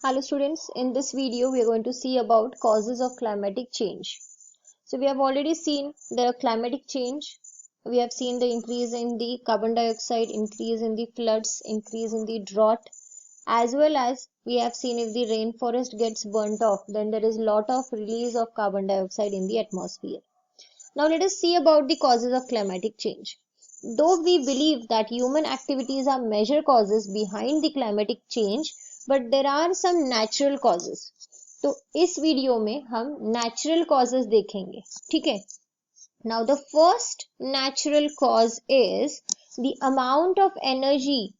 Hello students, in this video we are going to see about causes of climatic change. So we have already seen the climatic change. We have seen the increase in the carbon dioxide, increase in the floods, increase in the drought, as well as we have seen if the rainforest gets burnt off, then there is lot of release of carbon dioxide in the atmosphere. Now let us see about the causes of climatic change. Though we believe that human activities are major causes behind the climatic change, but there are some natural causes. तो इस video में हम natural causes देखेंगे, ठीक है? Now the first natural cause is the amount of energy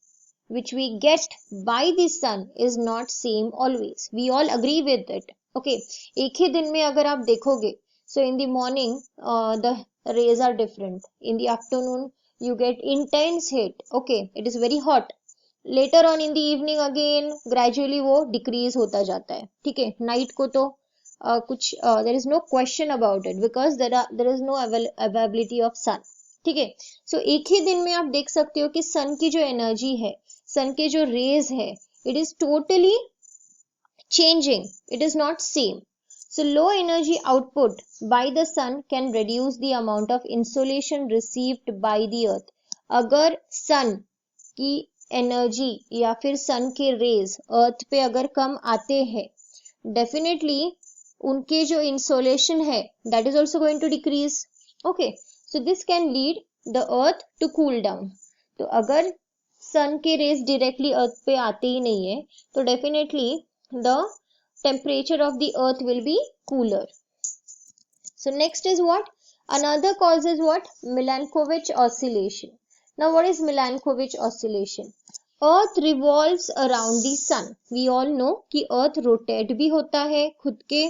which we get by the sun is not same always. We all agree with it. Okay, एक ही दिन में अगर आप देखोगे, so in the morning the rays are different. In the afternoon you get intense heat. Okay, it is very hot. Later on in the evening again gradually वो decrease होता जाता है. ठीक है, night को तो कुछ there is no question about it because there is no availability of sun. ठीक है, so एक ही दिन में आप देख सकते हो कि sun की जो energy है, sun के जो rays है, it is totally changing. It is not same. So low energy output by the sun can reduce the amount of insolation received by the earth. अगर sun की एनर्जी या फिर सन के रेज अर्थ पे अगर कम आते हैं, डेफिनेटली उनके जो इंसोलेशन है that is also going to decrease. Okay, so this can lead the earth to cool down. तो अगर सन के रेज डायरेक्टली अर्थ पे आते ही नहीं है तो definitely the temperature of the earth will be cooler. So next is what? Another cause is what? Milankovitch oscillation. Now what is Milankovitch oscillation? Earth revolves around the sun. We all know कि Earth rotate भी होता है खुद के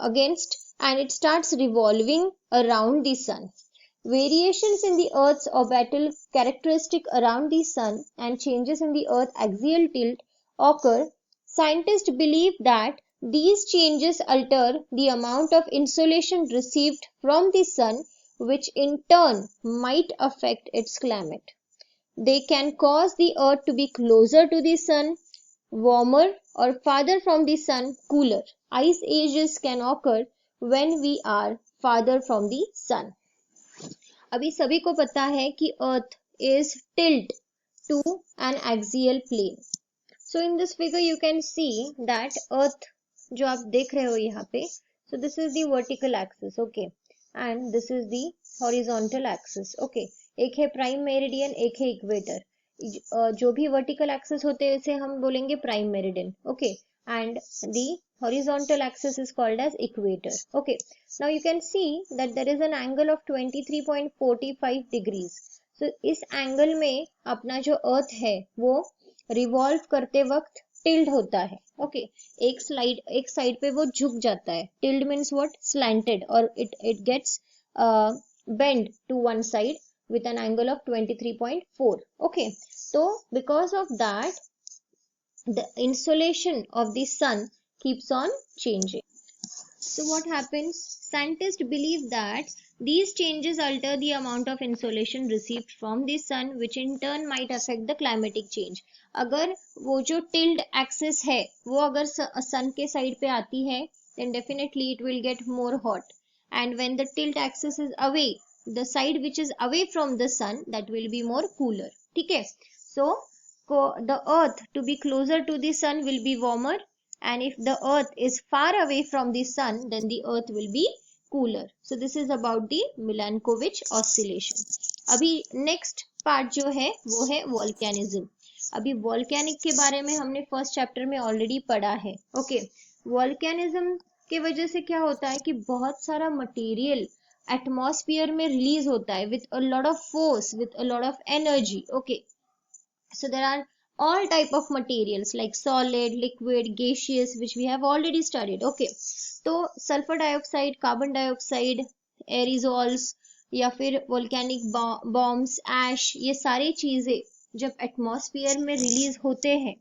against and it starts revolving around the sun. Variations in the Earth's orbital characteristic around the sun and changes in the Earth axial tilt occur. Scientists believe that these changes alter the amount of insolation received from the sun, which in turn might affect its climate. They can cause the earth to be closer to the sun, warmer, or farther from the sun, cooler. Ice ages can occur when we are farther from the sun. अभी सभी को पता है कि earth is tilt to an axial plane. So in this figure you can see that earth जो आप देख रहे हो यहाँ पे, so this is the vertical axis, okay, and this is the horizontal axis. okay, एक है प्राइम मेरिडियन, एक है इक्वेटर. जो भी वर्टिकल एक्सिस होते हैं इसे हम बोलेंगे prime meridian. Okay, and the horizontal axis is called as equator. okay, now you can see that there is an angle of 23.45 degrees. so इस एंगल में अपना जो अर्थ है वो रिवॉल्व करते वक्त टिल्ड होता है. ओके, एक साइड पे वो झुक जाता है. Tilt means what? स्लैंटेड, और it gets bend to one side with an angle of 23.4. okay, so because of that the insolation of the sun keeps on changing. So what happens? Scientists believe that these changes alter the amount of insolation received from the sun, which in turn might affect the climatic change. अगर वो जो tilt axis है वो अगर sun के side पे आती है then definitely it will get more hot. And when the tilt axis is away, the side which is away from the sun, that will be more cooler. ठीक है, so the earth to be closer to the sun will be warmer, and if the earth is far away from the sun then the earth will be cooler. So this is about the Milankovitch oscillation. अभी next part जो है वो है volcanism. अभी volcanic के बारे में हमने फर्स्ट चैप्टर में ऑलरेडी पढ़ा है. ओके, volcanism के वजह से क्या होता है कि बहुत सारा मटेरियल एटमॉस्फेयर में रिलीज होता है with a lot of force, with a lot of energy. okay, so there are all type of materials like solid, liquid, gaseous, which we have already studied. okay, तो sulphur dioxide, carbon dioxide, एरिजोल्स या फिर volcanic bombs, ऐश, ये सारी चीजें जब atmosphere में release होते हैं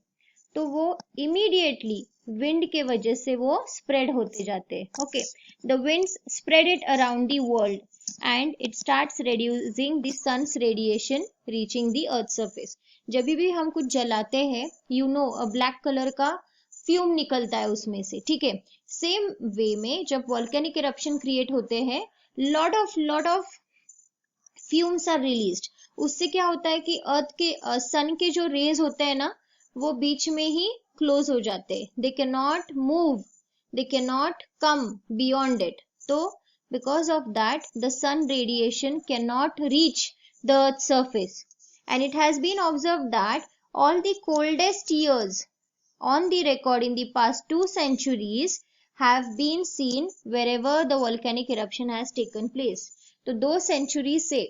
तो वो इमीडिएटली विंड के वजह से वो स्प्रेड होते जाते हैं. Okay, the winds spread it around the world and it starts reducing the sun's radiation reaching the earth surface. जब भी हम कुछ जलाते हैं, यू नो, ब्लैक कलर का फ्यूम निकलता है उसमें से, ठीक है। सेम वे में जब वॉल्केनिक इरप्शन क्रिएट होते हैं, lot of fumes are released. उससे क्या होता है कि अर्थ के सन के जो रेज होते हैं ना, वो बीच में ही क्लोज हो जाते हैं, they can not move, they cannot come beyond it. So because of that the sun radiation cannot reach the earth's surface, and it has been observed that all the coldest years on the record in the past 2 centuries have been seen wherever the volcanic eruption has taken place. तो 2 century से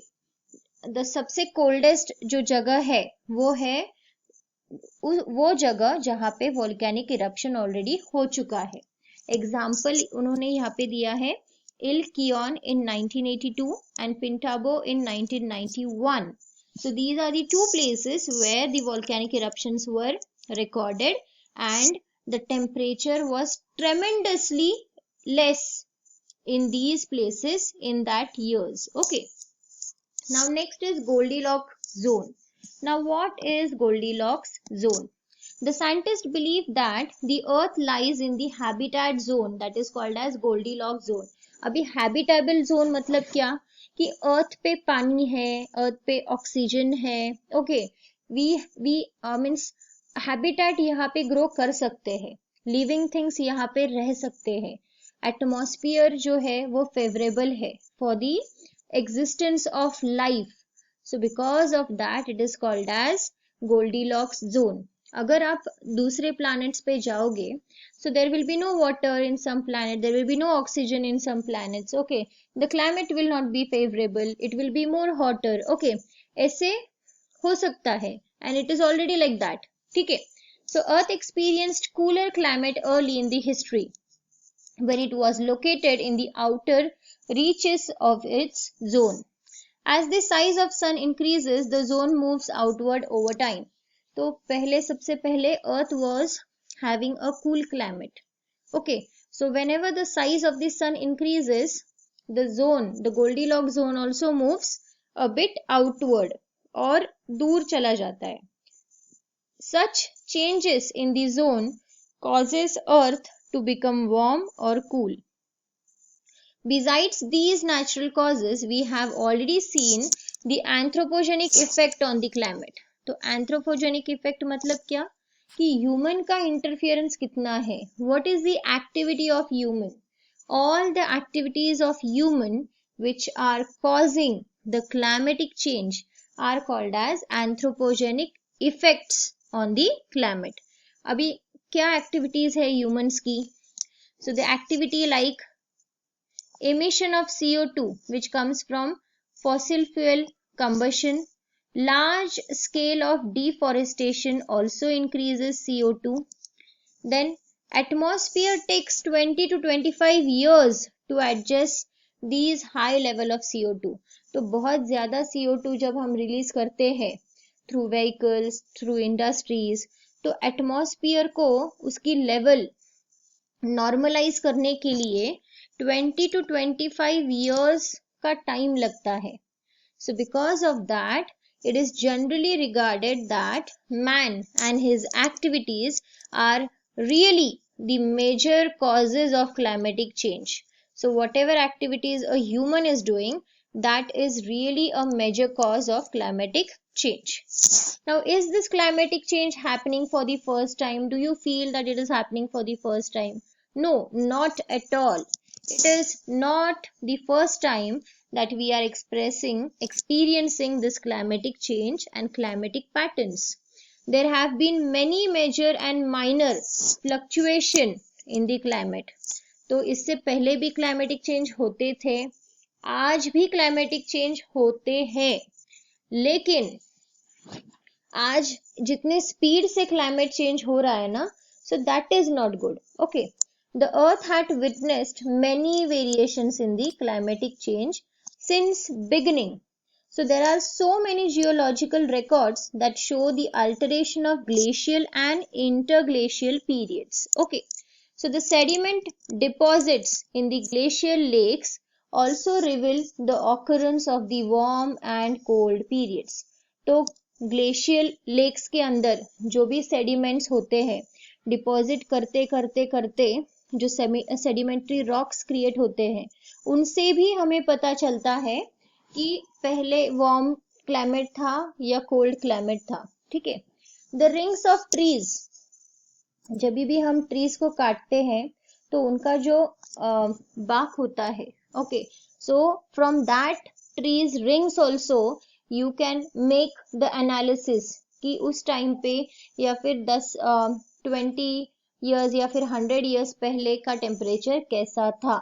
the सबसे coldest जो जगह है वो है वो जगह जहाँ पे volcanic eruption already हो चुका है। एग्जाम्पल उन्होंने यहाँ पे दिया है इल कियोन इन 1982 and पिंटाबो in 1991. So these are the two places where the volcanic eruptions were recorded and the temperature was tremendously less in these places in that years. Okay. Now next is Goldilocks zone. Now what is Goldilocks zone? The scientists believe that the earth lies in the habitat zone that is called as Goldilocks zone. अभी habitable zone मतलब क्या कि अर्थ पे पानी है, अर्थ पे oxygen है, okay, we means habitat यहाँ पे ग्रो कर सकते हैं, लिविंग थिंग्स यहाँ पे रह सकते हैं, एटमॉस्फेयर जो है वो फेवरेबल है for the existence of life. So because of that it is called as Goldilocks zone. अगर आप दूसरे प्लैनेट्स पे जाओगे, so there will be no water in some planet, there will be no oxygen in some planets, okay, the climate will not be favorable, it will be more hotter, okay, ऐसे हो सकता है, and it is already like that, ठीक है. So earth experienced cooler climate early in the history when it was located in the outer reaches of its zone. As the size of sun increases, the zone moves outward over time. तो पहले सबसे पहले earth was having a cool climate, okay, so whenever the size of the sun increases, the zone, the Goldilocks zone also moves a bit outward और दूर चला जाता है. Such changes in the zone causes earth to become warm or cool. Besides these natural causes, we have already seen the anthropogenic effect on the climate. तो anthropogenic effect मतलब क्या कि human का इंटरफियरेंस कितना है, what is the activity of human, all the activities of human which are causing the climatic change are called as anthropogenic effects on the climate. अभी क्या activities है ह्यूमंस की? So the activity like emission of CO2 which comes from fossil fuel combustion. Large scale of deforestation also increases CO2. Then atmosphere takes 20 to 25 years to adjust these high level of CO2. तो बहुत ज़्यादा CO2 जब हम release करते हैं through vehicles, through industries, तो atmosphere को उसकी लेवल नॉर्मलाइज करने के लिए 20 to 25 years का टाइम लगता है. So because of that, it is generally regarded that man and his activities are really the major causes of climatic change. So whatever activities a human is doing, that is really a major cause of climatic change. Now, is this climatic change happening for the first time? Do you feel that it is happening for the first time? No, not at all. It is not the first time that we are experiencing this climatic change and climatic patterns. There have been many major and minor fluctuation in the climate. तो इससे पहले भी climatic change होते थे, आज भी climatic change होते हैं, लेकिन आज जितने स्पीड से क्लाइमेट चेंज हो रहा है ना, so that is not good. Okay, the earth had witnessed many variations in the climatic change since beginning. So there are so many geological records that show the alteration of glacial and interglacial periods. Okay, so the sediment deposits in the glacial lakes also reveal the occurrence of the warm and cold periods. तो glacial lakes के अंदर जो भी sediments होते हैं, deposit करते करते करते जो सेडिमेंट्री रॉक्स क्रिएट होते हैं, उनसे भी हमें पता चलता है कि पहले वार्म क्लाइमेट था या कोल्ड क्लाइमेट था। ठीक है। द रिंग्स ऑफ ट्रीज, जब भी हम ट्रीज को काटते हैं तो उनका जो बाक होता है, okay, so from that trees rings also you can make the analysis कि उस टाइम पे या फिर 20 years या फिर 100 years पहले का टेम्परेचर कैसा था।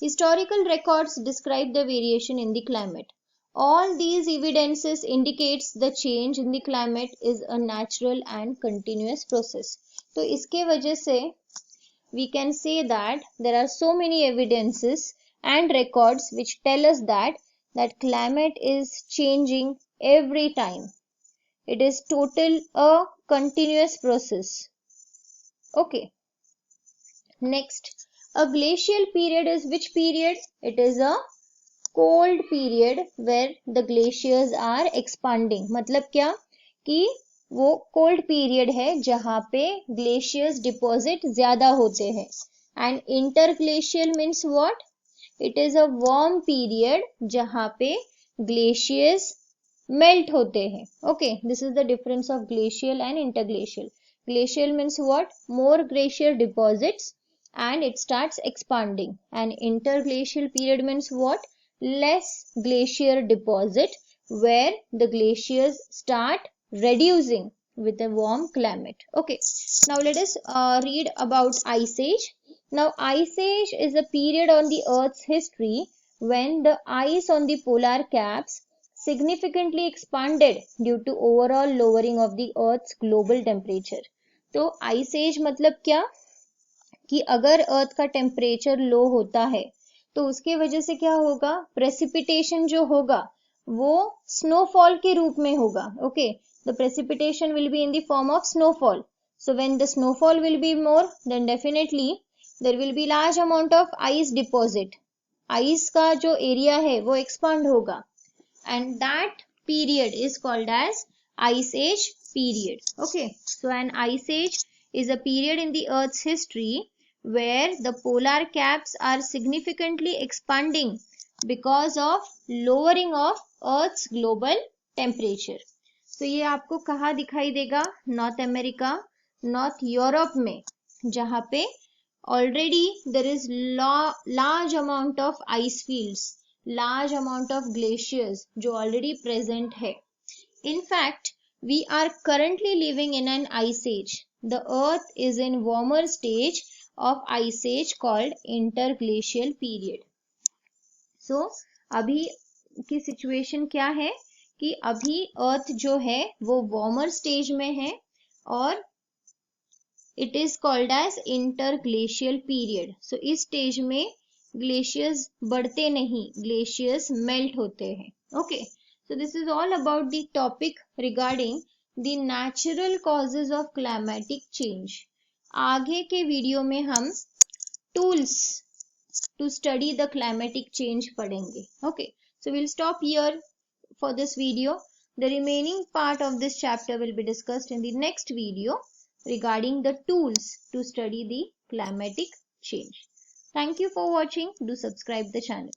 Historical records describe the variation in the climate. All these evidences indicates the change in the climate is a natural and continuous process. तो इसके वजह से we can say that there are so many evidences and records which tell us that climate is changing every time. It is total a continuous process. Okay. Next, a glacial period is which period? It is a cold period where the glaciers are expanding. मतलब क्या कि वो cold period है जहाँ पे glaciers deposit ज़्यादा होते हैं. And interglacial means what? It is a warm period जहाँ पे glaciers melt होते हैं. Okay, this is the difference of glacial and interglacial. Glacial means what? More glacier deposits and it starts expanding. And interglacial period means what? Less glacier deposit where the glaciers start reducing with a warm climate. Okay, now let us read about Ice Age. Now Ice Age is a period on the Earth's history when the ice on the polar caps significantly expanded due to overall lowering of the Earth's global temperature. तो Ice Age मतलब क्या कि अगर अर्थ का temperature low होता है तो उसके वजह से क्या होगा, प्रेसिपिटेशन जो होगा वो स्नोफॉल के रूप में होगा. Okay, the precipitation will be in the form of snowfall. So when the snowfall will be more then definitely there will be large amount of ice deposit. Ice का जो एरिया है वो एक्सपांड होगा and that period is called as Ice Age period. Okay, so an Ice Age is a period in the Earth's history where the polar caps are significantly expanding because of lowering of Earth's global temperature. So ये आपको कहाँ दिखाई देगा? North America, north Europe में, जहाँ पे already there is large amount of ice fields, large amount of glaciers जो already present है. In fact, we are currently living in an ice age. The earth is in warmer stage of ice age called interglacial period. So, अभी की situation क्या है कि अभी earth जो है वो warmer stage में है और it is called as interglacial period. So, इस stage में glaciers बढ़ते नहीं, glaciers melt होते हैं. Okay. So this is all about the topic regarding the natural causes of climatic change. आगे के वीडियो में हम tools to study the climatic change पढ़ेंगे. Okay, so we'll stop here for this video. The remaining part of this chapter will be discussed in the next video regarding the tools to study the climatic change. Thank you for watching. Do subscribe the channel.